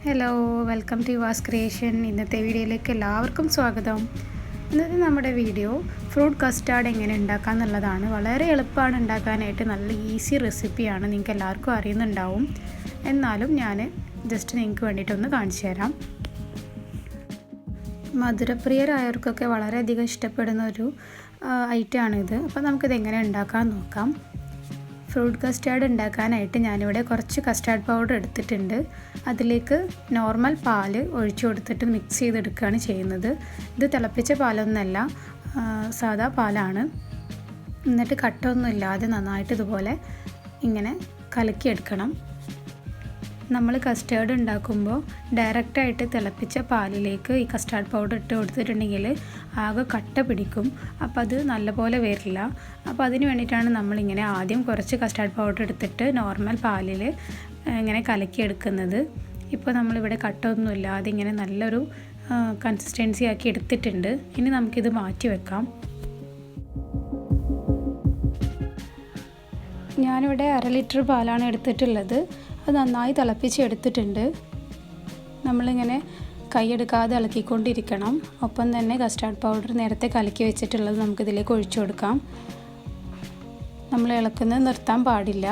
Hello, welcome to Vas creation. ഇന്നത്തെ വീഡിയോയിലേക്ക് എല്ലാവർക്കും സ്വാഗതം. ഇന്നത്തെ നമ്മുടെ വീഡിയോ ഫ്രൂട്ട് കസ്റ്റാർഡ് എങ്ങനെ ഉണ്ടാക്കുക എന്നുള്ളതാണ്. വളരെ എളുപ്പമാണ് ഉണ്ടാക്കാനായിട്ട്, നല്ല ഈസി റെസിപ്പിയാണ്, നിങ്ങൾക്ക് എല്ലാവർക്കും അറിയുന്നുണ്ടാവും. എന്നാലും ഞാൻ ജസ്റ്റ് നിങ്ങൾക്ക് വേണ്ടിയിട്ടൊന്ന് കാണിച്ചു തരാം. മധുരപ്രിയരായവർക്കൊക്കെ വളരെയധികം ഇഷ്ടപ്പെടുന്ന ഒരു ഐറ്റമാണിത്. അപ്പോൾ നമുക്കിത് എങ്ങനെ ഉണ്ടാക്കാൻ നോക്കാം. ഫ്രൂട്ട് കസ്റ്റാർഡ് ഉണ്ടാക്കാനായിട്ട് ഞാനിവിടെ കുറച്ച് കസ്റ്റാർഡ് പൗഡർ എടുത്തിട്ടുണ്ട്. അതിലേക്ക് നോർമൽ പാല് ഒഴിച്ചു കൊടുത്തിട്ട് മിക്സ് ചെയ്തെടുക്കുകയാണ് ചെയ്യുന്നത്. ഇത് തിളപ്പിച്ച പാലൊന്നുമല്ല, സാദാ പാലാണ്. എന്നിട്ട് കട്ടൊന്നും ഇല്ലാതെ നന്നായിട്ട് ഇതുപോലെ ഇങ്ങനെ കലക്കിയെടുക്കണം. നമ്മൾ കസ്റ്റാർഡ് ഉണ്ടാക്കുമ്പോൾ ഡയറക്റ്റായിട്ട് തിളപ്പിച്ച പാലിലേക്ക് ഈ കസ്റ്റാർഡ് പൗഡർ ഇട്ട് കൊടുത്തിട്ടുണ്ടെങ്കിൽ ആകെ കട്ട പിടിക്കും. അപ്പോൾ അത് നല്ലപോലെ വരില്ല. അപ്പോൾ അതിന് വേണ്ടിയിട്ടാണ് നമ്മളിങ്ങനെ ആദ്യം കുറച്ച് കസ്റ്റാർഡ് പൗഡർ എടുത്തിട്ട് നോർമൽ പാലിൽ ഇങ്ങനെ കലക്കിയെടുക്കുന്നത്. ഇപ്പോൾ നമ്മളിവിടെ കട്ടൊന്നുമില്ലാതെ ഇങ്ങനെ നല്ലൊരു കൺസിസ്റ്റൻസി ആക്കി എടുത്തിട്ടുണ്ട്. ഇനി നമുക്കിത് മാറ്റി വെക്കാം. ഞാനിവിടെ 1/2 ലിറ്റർ പാലാണ് എടുത്തിട്ടുള്ളത്. അത് നന്നായി തിളപ്പിച്ചെടുത്തിട്ടുണ്ട്. നമ്മളിങ്ങനെ കൈയെടുക്കാതെ ഇളക്കിക്കൊണ്ടിരിക്കണം. ഒപ്പം തന്നെ കസ്റ്റാർഡ് പൗഡർ നേരത്തെ കലക്കി വെച്ചിട്ടുള്ളത് നമുക്കിതിലേക്ക് ഒഴിച്ചു കൊടുക്കാം. നമ്മൾ ഇളക്കുന്നത് നിർത്താൻ പാടില്ല,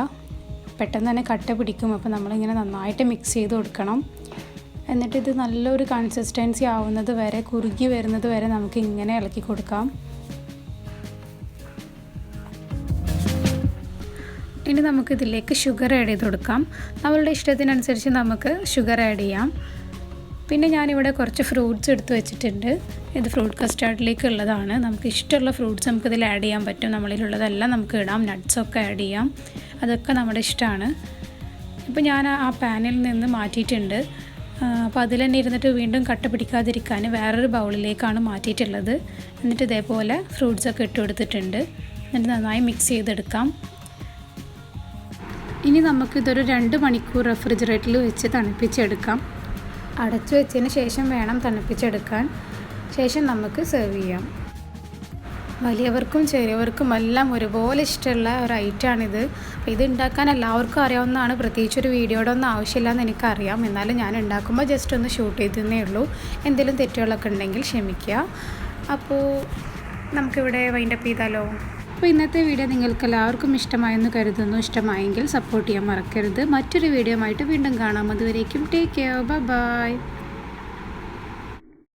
പെട്ടെന്ന് തന്നെ കട്ട പിടിക്കും. അപ്പോൾ നമ്മളിങ്ങനെ നന്നായിട്ട് മിക്സ് ചെയ്ത് കൊടുക്കണം. എന്നിട്ടിത് നല്ലൊരു കൺസിസ്റ്റൻസി ആവുന്നത് വരെ, കുറുകി വരുന്നത് വരെ നമുക്ക് ഇങ്ങനെ ഇളക്കി കൊടുക്കാം. ഇനി നമുക്കിതിലേക്ക് ഷുഗർ ആഡ് ചെയ്ത് കൊടുക്കാം. നമ്മളുടെ ഇഷ്ടത്തിനനുസരിച്ച് നമുക്ക് ഷുഗർ ആഡ് ചെയ്യാം. പിന്നെ ഞാനിവിടെ കുറച്ച് ഫ്രൂട്ട്സ് എടുത്ത് വെച്ചിട്ടുണ്ട്. ഇത് ഫ്രൂട്ട് കസ്റ്റാർഡിലേക്ക് ഉള്ളതാണ്. നമുക്ക് ഇഷ്ടമുള്ള ഫ്രൂട്ട്സ് നമുക്കിതിൽ ആഡ് ചെയ്യാൻ പറ്റും. നമ്മളിലുള്ളതെല്ലാം നമുക്ക് ഇടാം. നട്ട്സൊക്കെ ആഡ് ചെയ്യാം. അതൊക്കെ നമ്മുടെ ഇഷ്ടമാണ്. ഇപ്പോൾ ഞാൻ ആ പാനിൽ നിന്ന് മാറ്റിയിട്ടുണ്ട്. അപ്പോൾ അതിൽ തന്നെ ഇരുന്നിട്ട് വീണ്ടും കട്ട പിടിക്കാതിരിക്കാൻ വേറൊരു ബൗളിലേക്കാണ് മാറ്റിയിട്ടുള്ളത്. എന്നിട്ട് ഇതേപോലെ ഫ്രൂട്ട്സൊക്കെ ഇട്ട് കൊടുത്തിട്ടുണ്ട്. എന്നിട്ട് നന്നായി മിക്സ് ചെയ്തെടുക്കാം. ഇനി നമുക്കിതൊരു 2 മണിക്കൂർ റെഫ്രിജറേറ്ററിൽ വെച്ച് തണുപ്പിച്ചെടുക്കാം. അടച്ചു വെച്ചതിന് ശേഷം വേണം തണുപ്പിച്ചെടുക്കാൻ. ശേഷം നമുക്ക് സെർവ് ചെയ്യാം. വലിയവർക്കും ചെറിയവർക്കും എല്ലാം ഒരുപോലെ ഇഷ്ടമുള്ള ഒരു ഐറ്റമാണിത്. അപ്പോൾ ഇത് ഉണ്ടാക്കാൻ എല്ലാവർക്കും അറിയാവുന്നതാണ്. പ്രത്യേകിച്ചൊരു വീഡിയോയുടെ ഒന്നും ആവശ്യമില്ലെന്ന് എനിക്കറിയാം. എന്നാലും ഞാൻ ഉണ്ടാക്കുമ്പോൾ ജസ്റ്റ് ഒന്ന് ഷൂട്ട് ചെയ്തതേ ഉള്ളൂ. എന്തെങ്കിലും തെറ്റുകളൊക്കെ ഉണ്ടെങ്കിൽ ക്ഷമിക്കുക. അപ്പോൾ നമുക്കിവിടെ വൈൻഡപ്പ് ചെയ്താലോ. അപ്പോൾ ഇന്നത്തെ വീഡിയോ നിങ്ങൾക്ക് എല്ലാവർക്കും ഇഷ്ടമായെന്ന് കരുതുന്നു. ഇഷ്ടമായെങ്കിൽ സപ്പോർട്ട് ചെയ്യാൻ മറക്കരുത്. മറ്റൊരു വീഡിയോ ആയിട്ട് വീണ്ടും കാണാം. അതുവരേക്കും ടേക്ക് കെയർ. ബൈ.